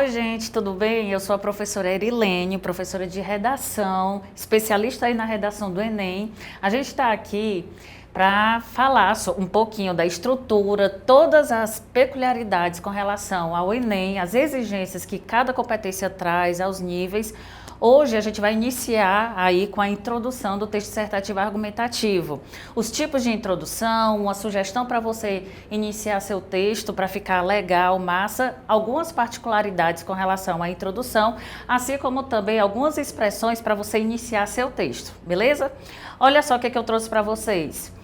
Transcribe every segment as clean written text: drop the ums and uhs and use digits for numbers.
Oi, gente, tudo bem? Eu sou a professora Erilene, professora de redação, especialista aí na redação do Enem. A gente está aqui para falar um pouquinho da estrutura, todas as peculiaridades com relação ao Enem, as exigências que cada competência traz aos níveis. Hoje a gente vai iniciar aí com a introdução do texto dissertativo argumentativo. Os tipos de introdução, uma sugestão para você iniciar seu texto para ficar legal, massa, algumas particularidades com relação à introdução, assim como também algumas expressões para você iniciar seu texto, beleza? Olha só o que eu trouxe para vocês.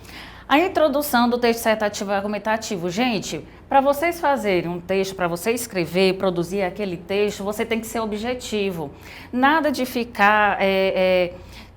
A introdução do texto dissertativo argumentativo. Gente, para vocês fazerem um texto, para você escrever, produzir aquele texto, você tem que ser objetivo. Nada de ficar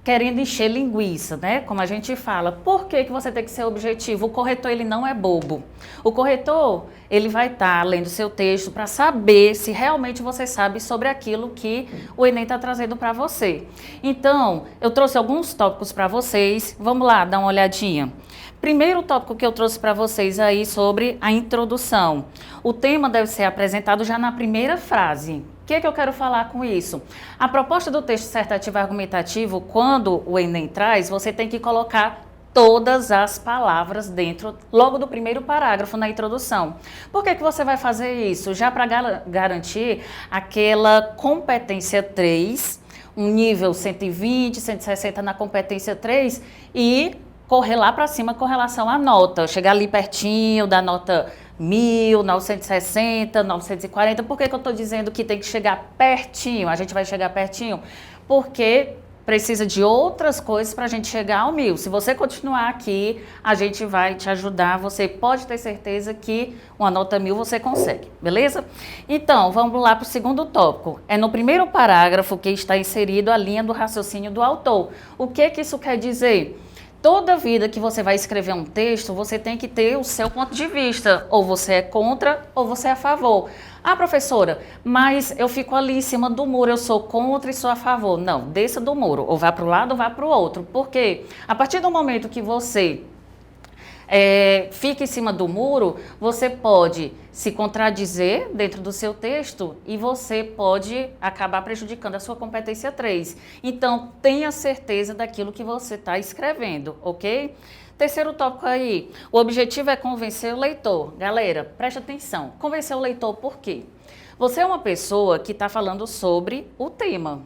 querendo encher linguiça, né? Como a gente fala. Por que você tem que ser objetivo? O corretor, ele não é bobo. O corretor, ele vai estar lendo seu texto para saber se realmente você sabe sobre aquilo que o Enem está trazendo para você. Então, eu trouxe alguns tópicos para vocês. Vamos lá, dar uma olhadinha. Primeiro tópico que eu trouxe para vocês aí sobre a introdução. O tema deve ser apresentado já na primeira frase. O que eu quero falar com isso? A proposta do texto dissertativo argumentativo, quando o Enem traz, você tem que colocar todas as palavras dentro, logo do primeiro parágrafo na introdução. Por que você vai fazer isso? Já para garantir aquela competência 3, um nível 120, 160 na competência 3 e correr lá para cima com relação à nota, chegar ali pertinho da nota 1000, 960, 940. Por que eu estou dizendo que tem que chegar pertinho? A gente vai chegar pertinho porque precisa de outras coisas para a gente chegar ao 1000. Se você continuar aqui, a gente vai te ajudar. Você pode ter certeza que uma nota 1000 você consegue, beleza? Então, vamos lá para o segundo tópico. É no primeiro parágrafo que está inserido a linha do raciocínio do autor. O que isso quer dizer? Toda vida que você vai escrever um texto, você tem que ter o seu ponto de vista. Ou você é contra, ou você é a favor. Ah, professora, mas eu fico ali em cima do muro, eu sou contra e sou a favor. Não, desça do muro, ou vá para o lado ou vá para o outro. Por quê? A partir do momento que você fica em cima do muro, você pode se contradizer dentro do seu texto e você pode acabar prejudicando a sua competência 3. Então, tenha certeza daquilo que você está escrevendo, ok? Terceiro tópico aí, o objetivo é convencer o leitor. Galera, preste atenção, convencer o leitor por quê? Você é uma pessoa que está falando sobre o tema.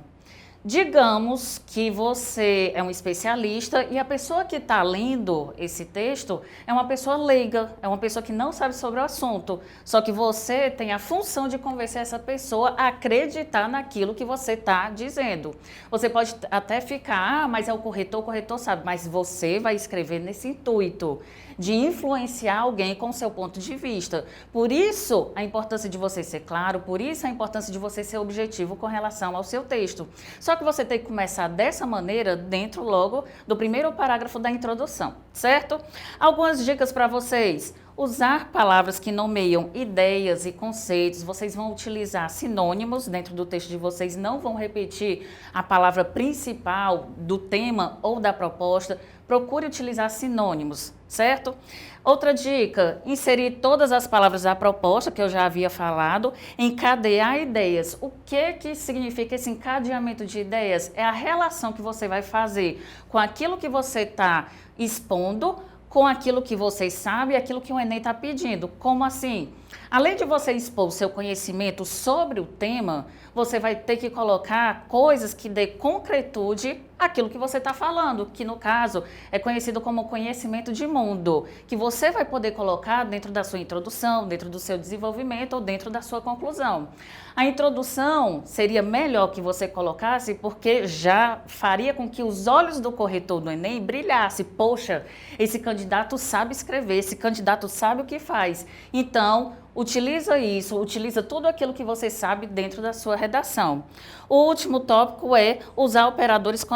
Digamos que você é um especialista e a pessoa que está lendo esse texto é uma pessoa leiga, é uma pessoa que não sabe sobre o assunto. Só que você tem a função de convencer essa pessoa a acreditar naquilo que você está dizendo. Você pode até ficar, mas é o corretor sabe, mas você vai escrever nesse intuito de influenciar alguém com o seu ponto de vista. Por isso, a importância de você ser claro, por isso a importância de você ser objetivo com relação ao seu texto. Só que você tem que começar dessa maneira dentro logo do primeiro parágrafo da introdução, certo? Algumas dicas para vocês. Usar palavras que nomeiam ideias e conceitos. Vocês vão utilizar sinônimos dentro do texto de vocês, não vão repetir a palavra principal do tema ou da proposta. Procure utilizar sinônimos, certo? Outra dica, inserir todas as palavras da proposta, que eu já havia falado, encadear ideias. O que significa esse encadeamento de ideias? É a relação que você vai fazer com aquilo que você está expondo, com aquilo que vocês sabem e aquilo que o Enem está pedindo. Como assim? Além de você expor o seu conhecimento sobre o tema, você vai ter que colocar coisas que dê concretude àquilo que você está falando, que no caso é conhecido como conhecimento de mundo, que você vai poder colocar dentro da sua introdução, dentro do seu desenvolvimento ou dentro da sua conclusão. A introdução seria melhor que você colocasse porque já faria com que os olhos do corretor do Enem brilhassem. Poxa, esse candidato sabe escrever, esse candidato sabe o que faz. Então, utiliza isso, utiliza tudo aquilo que você sabe dentro da sua redação. O último tópico é usar operadores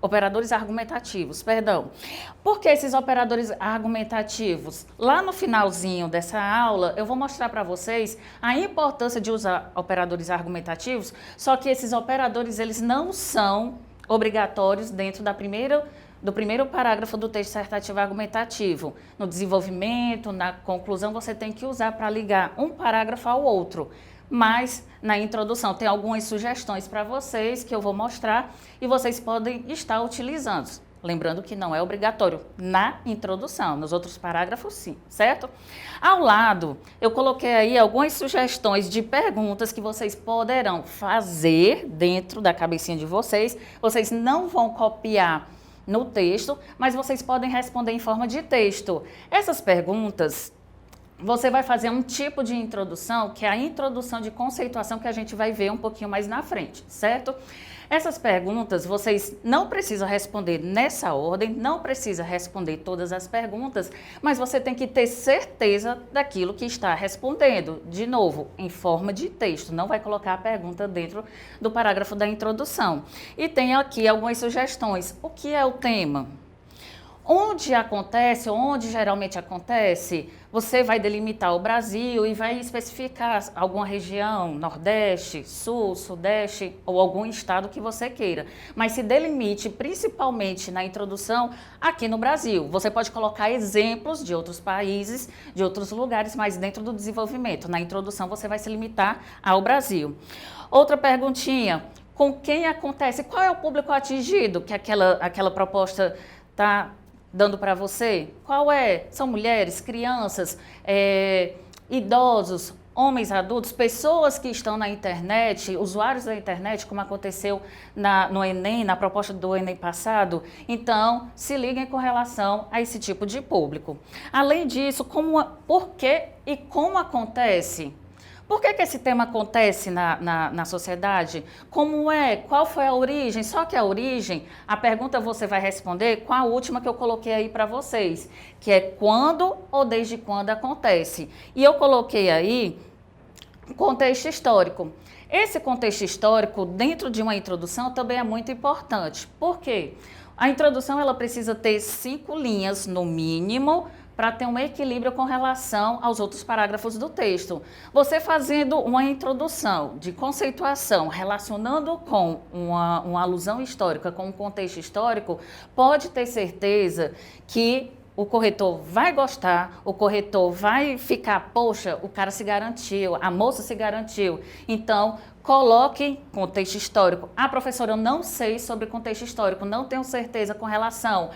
operadores argumentativos, perdão. Por que esses operadores argumentativos? Lá no finalzinho dessa aula, eu vou mostrar para vocês a importância de usar operadores argumentativos, só que esses operadores, eles não são obrigatórios dentro do primeiro parágrafo do texto dissertativo argumentativo. No desenvolvimento, na conclusão, você tem que usar para ligar um parágrafo ao outro. mas na introdução tem algumas sugestões para vocês que eu vou mostrar e vocês podem estar utilizando. Lembrando que não é obrigatório na introdução, nos outros parágrafos sim, certo? Ao lado, eu coloquei aí algumas sugestões de perguntas que vocês poderão fazer dentro da cabecinha de vocês. Vocês não vão copiar no texto, mas vocês podem responder em forma de texto. Essas perguntas, você vai fazer um tipo de introdução, que é a introdução de conceituação que a gente vai ver um pouquinho mais na frente, certo? Essas perguntas, vocês não precisam responder nessa ordem, não precisa responder todas as perguntas, mas você tem que ter certeza daquilo que está respondendo. De novo, em forma de texto, não vai colocar a pergunta dentro do parágrafo da introdução. E tem aqui algumas sugestões. O que é o tema? Onde acontece, onde geralmente acontece, você vai delimitar o Brasil e vai especificar alguma região, Nordeste, Sul, Sudeste ou algum estado que você queira. Mas se delimite principalmente na introdução aqui no Brasil. Você pode colocar exemplos de outros países, de outros lugares, mas dentro do desenvolvimento. Na introdução você vai se limitar ao Brasil. Outra perguntinha, com quem acontece? Qual é o público atingido que aquela proposta está dando para você? Qual é? São mulheres, crianças, idosos, homens adultos, pessoas que estão na internet, usuários da internet, como aconteceu no Enem, na proposta do Enem passado. Então, se liguem com relação a esse tipo de público. Além disso, por que e como acontece? Por que esse tema acontece na sociedade? Como é? Qual foi a origem? Só que a origem, a pergunta você vai responder com a última que eu coloquei aí para vocês, que é quando ou desde quando acontece. E eu coloquei aí contexto histórico. Esse contexto histórico, dentro de uma introdução, também é muito importante. Por quê? A introdução ela precisa ter 5 linhas, no mínimo, para ter um equilíbrio com relação aos outros parágrafos do texto. Você fazendo uma introdução de conceituação, relacionando com uma alusão histórica, com um contexto histórico, pode ter certeza que o corretor vai gostar, o corretor vai ficar, poxa, o cara se garantiu, a moça se garantiu. Então, coloque contexto histórico. Ah, professora, eu não sei sobre contexto histórico, não tenho certeza com relação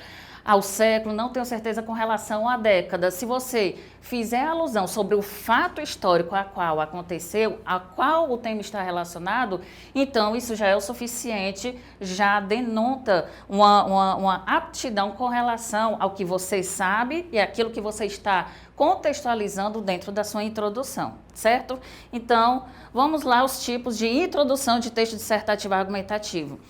ao século, não tenho certeza com relação à década. Se você fizer alusão sobre o fato histórico a qual aconteceu, a qual o tema está relacionado, então isso já é o suficiente, já denota uma aptidão com relação ao que você sabe e aquilo que você está contextualizando dentro da sua introdução, certo? Então, vamos lá os tipos de introdução de texto dissertativo argumentativo.